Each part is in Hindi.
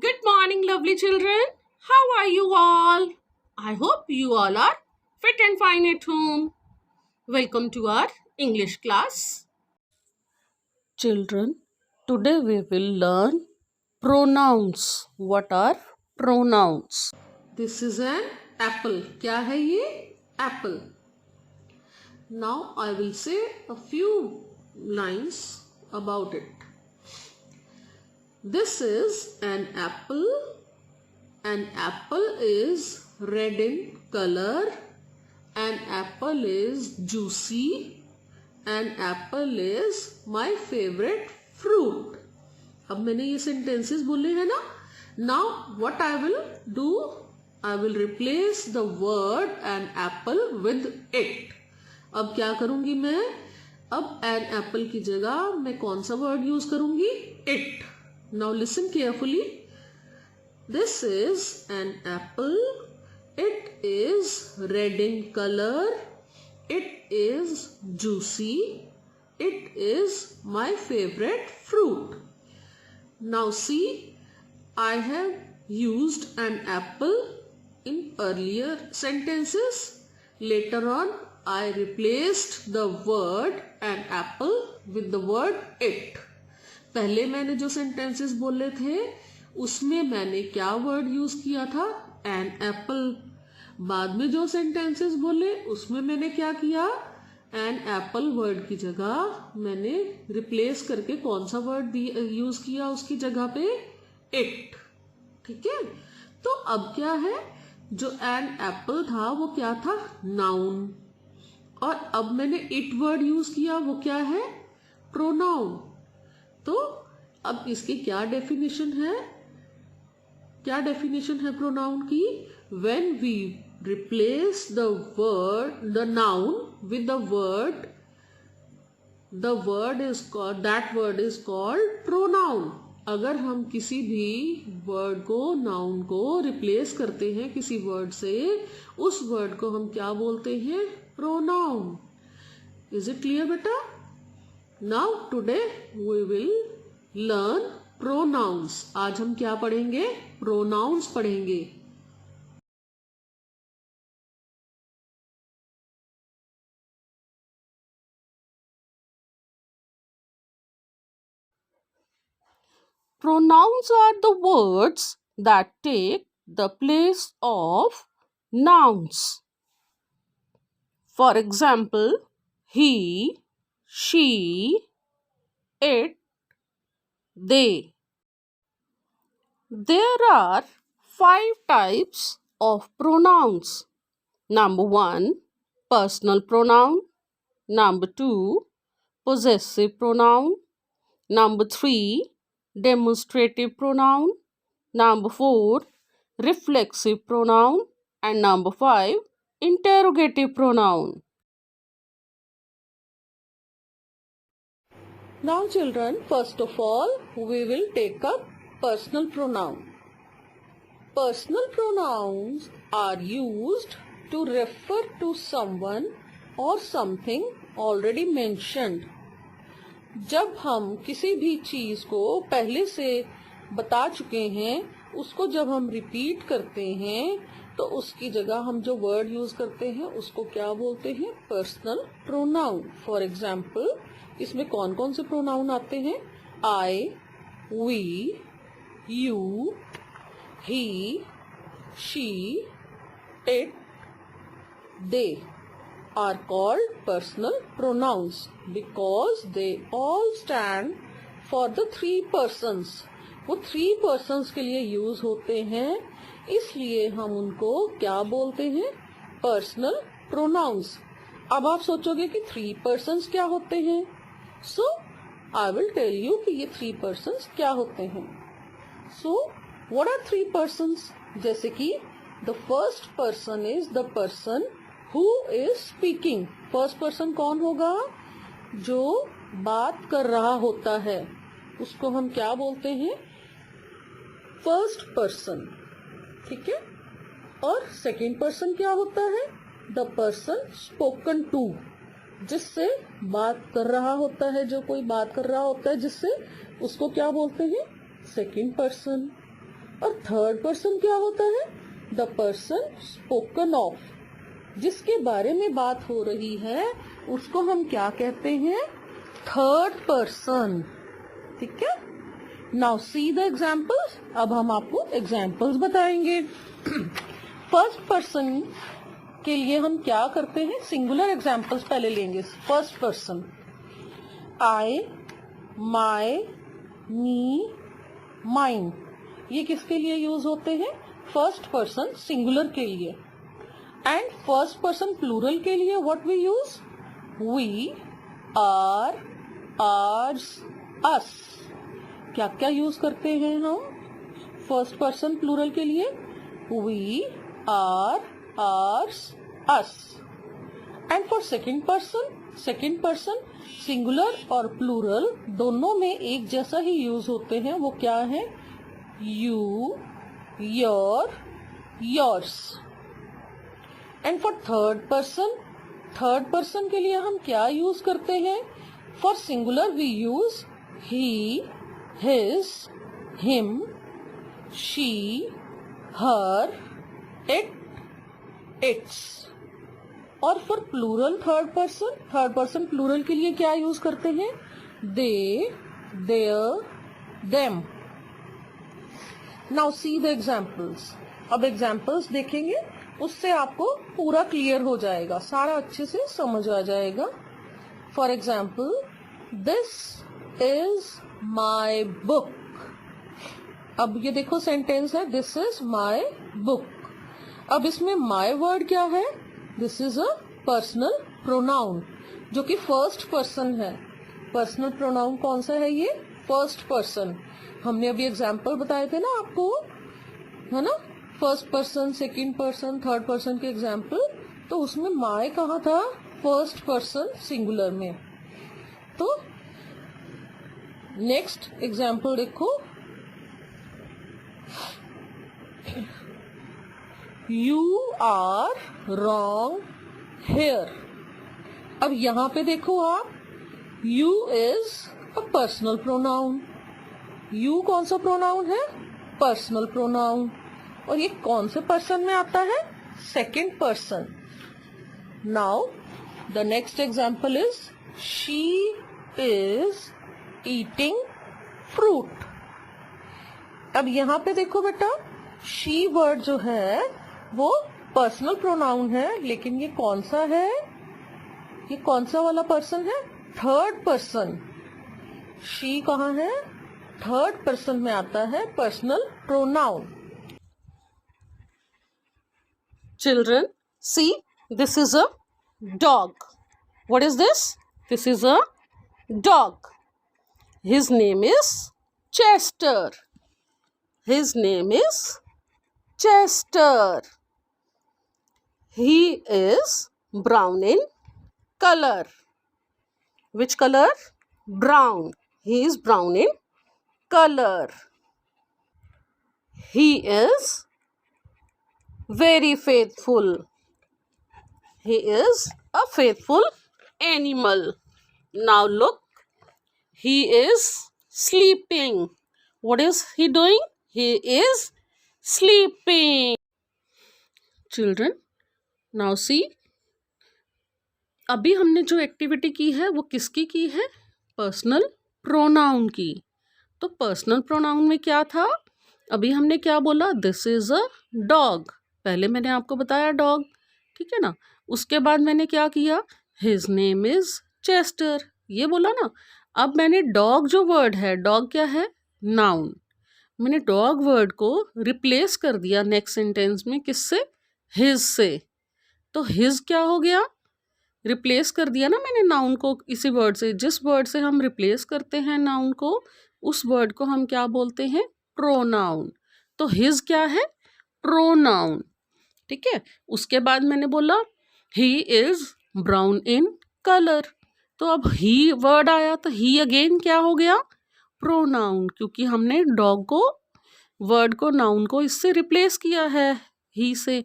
Good morning, lovely children. How are you all? I hope you all are fit and fine at home. Welcome to our English class. Children, today we will learn pronouns. What are pronouns? This is an apple. क्या है ये? Apple. Now I will say a few lines about it. This is an apple. An apple is red in color. An apple is juicy. An apple is my favorite fruit. अब मैंने ये sentences बोले हैं ना. Now what I will do? I will replace the word an apple with it. अब क्या करूंगी मैं? अब an apple की जगह मैं कौन सा word use करूंगी? It. Now listen carefully. This is an apple. It is red in color. It is juicy. It is my favorite fruit. Now see, I have used an apple in earlier sentences. Later on, I replaced the word an apple with the word it. पहले मैंने जो sentences बोले थे उसमें मैंने क्या वर्ड यूज किया था? An apple. बाद में जो सेंटेंसेस बोले उसमें मैंने क्या किया? एन एप्पल वर्ड की जगह मैंने रिप्लेस करके कौन सा वर्ड यूज किया उसकी जगह पे? इट. ठीक है. तो अब क्या है? जो एन एप्पल था वो क्या था? नाउन. और अब मैंने इट वर्ड यूज किया वो क्या है? प्रोनाउन. तो अब इसकी क्या डेफिनेशन है? क्या डेफिनेशन है प्रोनाउन की? When we replace the word, the noun with the word is called, that word is called pronoun. अगर हम किसी भी वर्ड को, नाउन को रिप्लेस करते हैं किसी वर्ड से, उस वर्ड को हम क्या बोलते हैं? प्रोनाउन. इज इट क्लियर बेटा? Now today we will learn pronouns. आज हम क्या पढ़ेंगे? प्रोनाउंस पढ़ेंगे. Pronouns are the words that take the place of nouns. For example, he, she, it, they. There are 5 types of pronouns. Number 1, personal pronoun. Number 2, possessive pronoun. Number 3, demonstrative pronoun. Number 4, reflexive pronoun. And number 5, interrogative pronoun. Now children, first of all, we will take up personal pronoun. Personal pronouns are used to refer to someone or something already mentioned. जब हम किसी भी चीज को पहले से बता चुके हैं, उसको जब हम रिपीट करते हैं तो उसकी जगह हम जो वर्ड यूज करते हैं उसको क्या बोलते हैं? Personal pronoun. फॉर एग्जाम्पल, इसमें कौन कौन से प्रोनाउन आते हैं? I, we, you, he, she, it, they are called personal pronouns because they all stand for the 3 persons. वो 3 persons के लिए यूज होते हैं, इसलिए हम उनको क्या बोलते हैं? Personal pronouns. अब आप सोचोगे कि 3 persons क्या होते हैं? सो आई विल टेल यू कि ये 3 persons क्या होते हैं. सो what are 3 persons? जैसे कि the first person is the person who is speaking. first person कौन होगा? जो बात कर रहा होता है उसको हम क्या बोलते हैं? first person. ठीक है. और second person क्या होता है? the person spoken to. जिससे बात कर रहा होता है, जो कोई बात कर रहा होता है जिससे, उसको क्या बोलते हैं? second person. और थर्ड पर्सन क्या होता है? द पर्सन स्पोकन ऑफ, जिसके बारे में बात हो रही है उसको हम क्या कहते हैं? Third person. ठीक है, नाउ सी द एग्जाम्पल्स। अब हम आपको एग्जाम्पल्स बताएंगे। फर्स्ट पर्सन के लिए हम क्या करते हैं? सिंगुलर एग्जाम्पल्स पहले लेंगे। फर्स्ट पर्सन, आई, माई, मी, माइन, ये किसके लिए यूज होते हैं? फर्स्ट पर्सन सिंगुलर के लिए। एंड फर्स्ट पर्सन प्लूरल के लिए what we use? We, our, ours, us. क्या क्या यूज करते हैं हम फर्स्ट पर्सन प्लूरल के लिए? We, our, ours, us. And for second person singular और प्लूरल दोनों में एक जैसा ही यूज होते हैं। वो क्या है? You, your, yours. And for third person के लिए हम क्या यूज करते हैं? For singular we use he, his, him, she, her, it, its. और for plural third person plural के लिए क्या यूज करते हैं? They, their, them. Now see the examples. अब एग्जाम्पल्स देखेंगे, उससे आपको पूरा क्लियर हो जाएगा, सारा अच्छे से समझ आ जाएगा। For example, this is my book. अब ये देखो सेंटेंस है, दिस इज माई बुक। अब इसमें माई वर्ड क्या है? This is a personal pronoun, जो कि फर्स्ट पर्सन है। पर्सनल प्रोनाउन कौन सा है? ये फर्स्ट पर्सन। हमने अभी एग्जाम्पल बताए थे ना आपको, है ना? First person, second person, third person के एग्जाम्पल। तो उसमें माई कहाँ था? फर्स्ट पर्सन सिंगुलर में। तो नेक्स्ट एग्जाम्पल देखो, यू आर रॉन्ग हेयर। अब यहां पे देखो आप, you is a personal pronoun. You कौन सा प्रोनाउन है? Personal pronoun. और ये कौन से पर्सन में आता है? Second person. Now the next example is, she is eating fruit. अब यहां पे देखो बेटा, शी वर्ड जो है वो पर्सनल प्रोनाउन है, लेकिन ये कौन सा है? ये कौन सा वाला पर्सन है? Third person. शी कहाँ है? थर्ड पर्सन में आता है personal pronoun. Children, see, this is a dog. What is this? This is a dog. His name is Chester. His name is Chester. He is brown in color. Which color? Brown. He is brown in color. He is very faithful. He is a faithful animal. Now look, he is sleeping. What is he doing? He is sleeping. Children, now see, अभी हमने जो एक्टिविटी की है वो किसकी की है? पर्सनल प्रोनाउन की। तो पर्सनल प्रोनाउन में क्या था? अभी हमने क्या बोला? This is a dog. पहले मैंने आपको बताया डॉग, ठीक है ना? उसके बाद मैंने क्या किया? हिज नेम इज चेस्टर, ये बोला ना। अब मैंने डॉग जो वर्ड है, डॉग क्या है? नाउन। मैंने डॉग वर्ड को रिप्लेस कर दिया नेक्स्ट सेंटेंस में, किससे? हिज से। तो हिज क्या हो गया? रिप्लेस कर दिया ना मैंने नाउन को इसी वर्ड से। जिस वर्ड से हम रिप्लेस करते हैं नाउन को, उस वर्ड को हम क्या बोलते हैं? प्रोनाउन। तो हिज क्या है? प्रोनाउन। ठीक है। उसके बाद मैंने बोला he is brown in colour. तो अब ही वर्ड आया तो ही अगेन क्या हो गया? प्रोनाउन, क्योंकि हमने डॉग को, वर्ड को, नाउन को इससे रिप्लेस किया है ही से।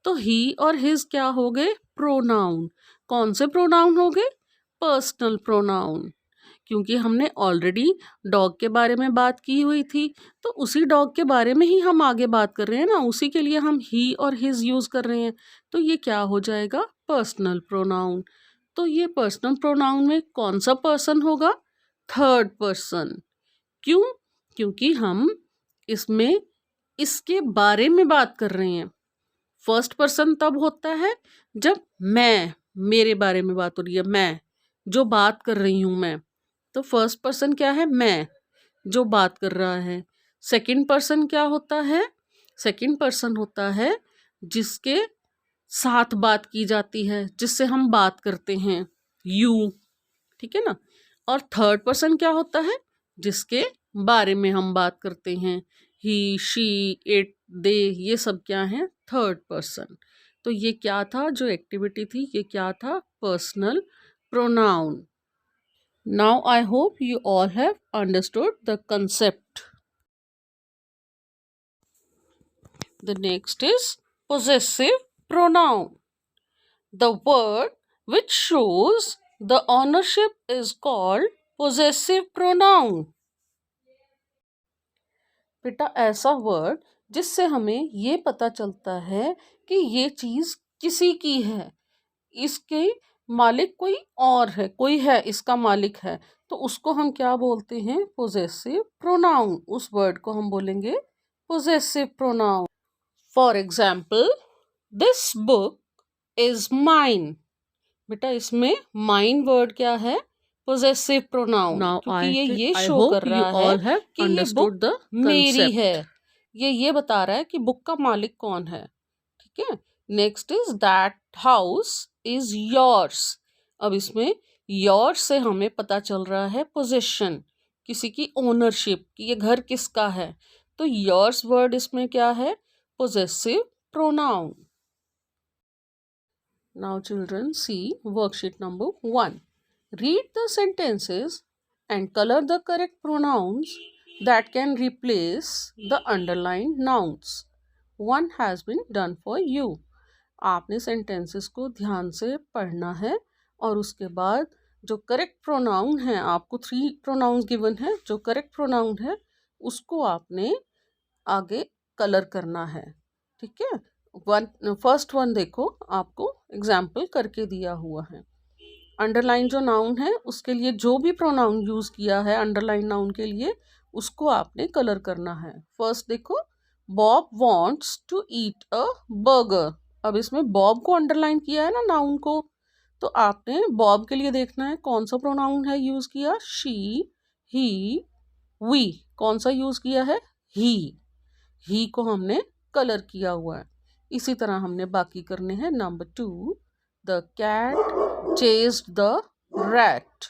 तो ही और हिज क्या हो गए? प्रोनाउन। कौन से प्रोनाउन हो गए? पर्सनल प्रोनाउन, क्योंकि हमने ऑलरेडी डॉग के बारे में बात की हुई थी, तो उसी डॉग के बारे में ही हम आगे बात कर रहे हैं ना, उसी के लिए हम ही और हिज यूज़ कर रहे हैं। तो ये क्या हो जाएगा, पर्सनल प्रोनाउन। तो ये पर्सनल प्रोनाउन में कौन सा पर्सन होगा, थर्ड पर्सन। क्यों, क्योंकि हम इसमें इसके बारे में बात कर रहे हैं। फर्स्ट पर्सन तब होता है जब मैं, मेरे बारे में बात हो रही है, मैं जो बात कर रही हूँ मैं, तो फर्स्ट पर्सन क्या है, मैं जो बात कर रहा है। सेकंड पर्सन क्या होता है, सेकंड पर्सन होता है जिसके साथ बात की जाती है, जिससे हम बात करते हैं, यू, ठीक है ना। और थर्ड पर्सन क्या होता है, जिसके बारे में हम बात करते हैं, ही, शी, इट, दे, ये सब क्या है, थर्ड पर्सन। तो ये क्या था, जो एक्टिविटी थी, ये क्या था, personal pronoun. Now I hope you all have understood the concept. The next is possessive pronoun. The word which shows the ownership is called possessive pronoun. बेटा ऐसा वर्ड जिससे हमें ये पता चलता है कि ये चीज़ किसी की है, इसके मालिक कोई और है, कोई है इसका मालिक है, तो उसको हम क्या बोलते हैं, पोजेसिव प्रोनाउन। उस वर्ड को हम बोलेंगे possessive pronoun. For example, this book is mine. बेटा इसमें माइन वर्ड क्या है, पोजेसिव प्रोनाउन, क्योंकि ये शो कर रहा है कि ये बुक मेरी है, ये बता रहा है कि बुक का मालिक कौन है, ठीक है। Next is that house is yours. अब इसमें योर्स से हमें पता चल रहा है पोजेशन, किसी की ओनरशिप, कि ये घर किसका है, तो योर्स वर्ड इसमें क्या है, possessive pronoun. Now children, see worksheet number 1. Read the sentences and color the correct pronouns that can replace the underlined nouns. One has been done for you. आपने sentences को ध्यान से पढ़ना है और उसके बाद जो करेक्ट प्रोनाउन है, आपको 3 प्रोनाउंस गिवन है, जो करेक्ट प्रोनाउन है उसको आपने आगे कलर करना है, ठीक है। फर्स्ट वन देखो, आपको एग्जाम्पल करके दिया हुआ है। अंडरलाइन जो नाउन है उसके लिए जो भी प्रोनाउन यूज़ किया है अंडरलाइन नाउन के लिए, उसको आपने कलर करना है। फर्स्ट देखो, Bob wants to eat a burger. अब इसमें बॉब को अंडरलाइन किया है ना नाउन को, तो आपने बॉब के लिए देखना है कौन सा प्रोनाउन है यूज़ किया, शी, ही, वी, कौन सा यूज़ किया है, ही को हमने कलर किया हुआ है। इसी तरह हमने बाकी करने हैं। Number 2, the cat chased the rat.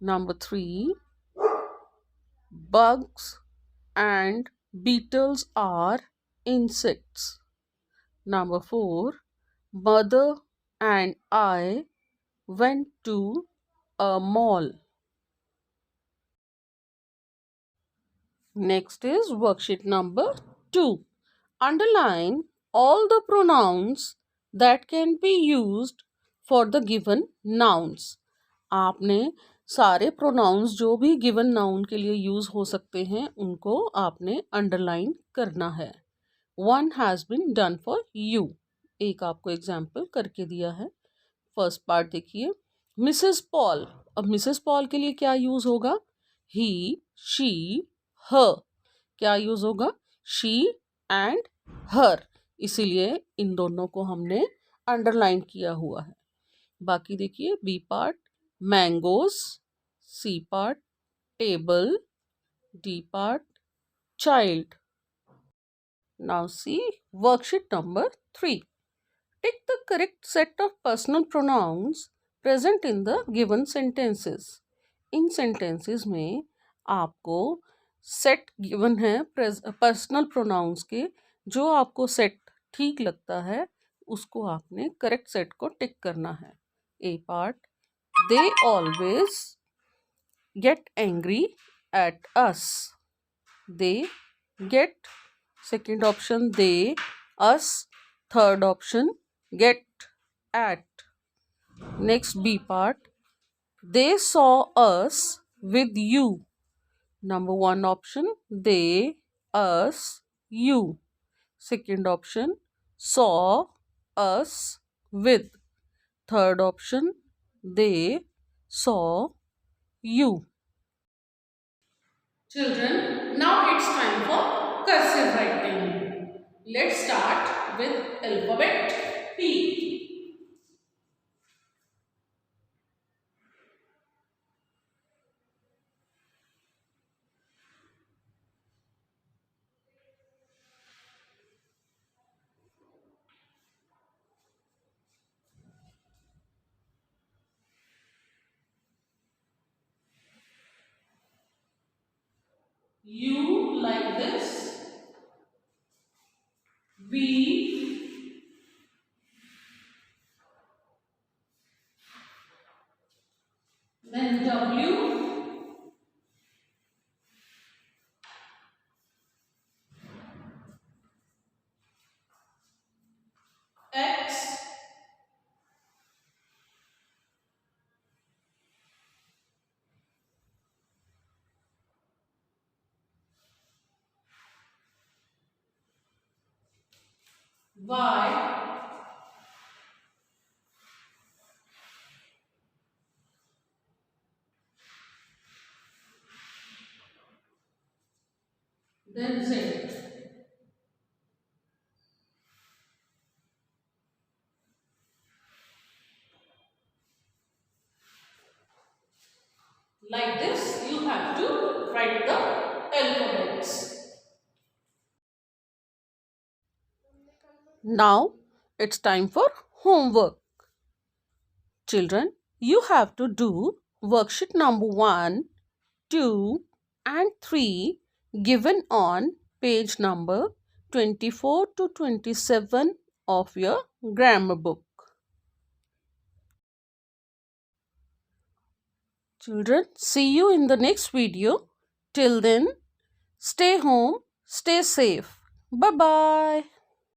Number 3, bugs and beetles are insects. Number 4, mother and I went to a mall. Next is worksheet number 2. Underline all the pronouns that can be used for the given nouns. आपने सारे प्रोनाउंस जो भी गिवन नाउन के लिए यूज़ हो सकते हैं उनको आपने अंडरलाइन करना है। One has been done for you. एक आपको एग्जाम्पल करके दिया है। फर्स्ट पार्ट देखिए, मिसेस पॉल। अब मिसेस पॉल के लिए क्या यूज़ होगा, ही, शी, हर। क्या यूज़ होगा, शी एंड हर, इसीलिए इन दोनों को हमने अंडरलाइन किया हुआ है। बाकी देखिए, B part, mangoes, C part, table, D part, child. Now see worksheet number 3. Tick the correct set of personal pronouns present in the given sentences. इन सेंटेंसेस में आपको सेट गिवन है पर्सनल प्रोनाउंस के, जो आपको सेट ठीक लगता है उसको आपने करेक्ट सेट को टिक करना है। ए part, they always get angry at us. They get, second option they, us, third option get, at. Next B part, They saw us with you. Number one option, they, us, you. Second option, saw, us, with. Third option, they, saw, you. Children, now it's time for cursive writing. Let's start with alphabet P. U like this. V, then W, X, Y, then Z. Like this, you have to write the alphabets. Now, it's time for homework. Children, you have to do worksheet number 1, 2 and 3 given on page number 24 to 27 of your grammar book. Children, see you in the next video. Till then, stay home, stay safe. Bye-bye.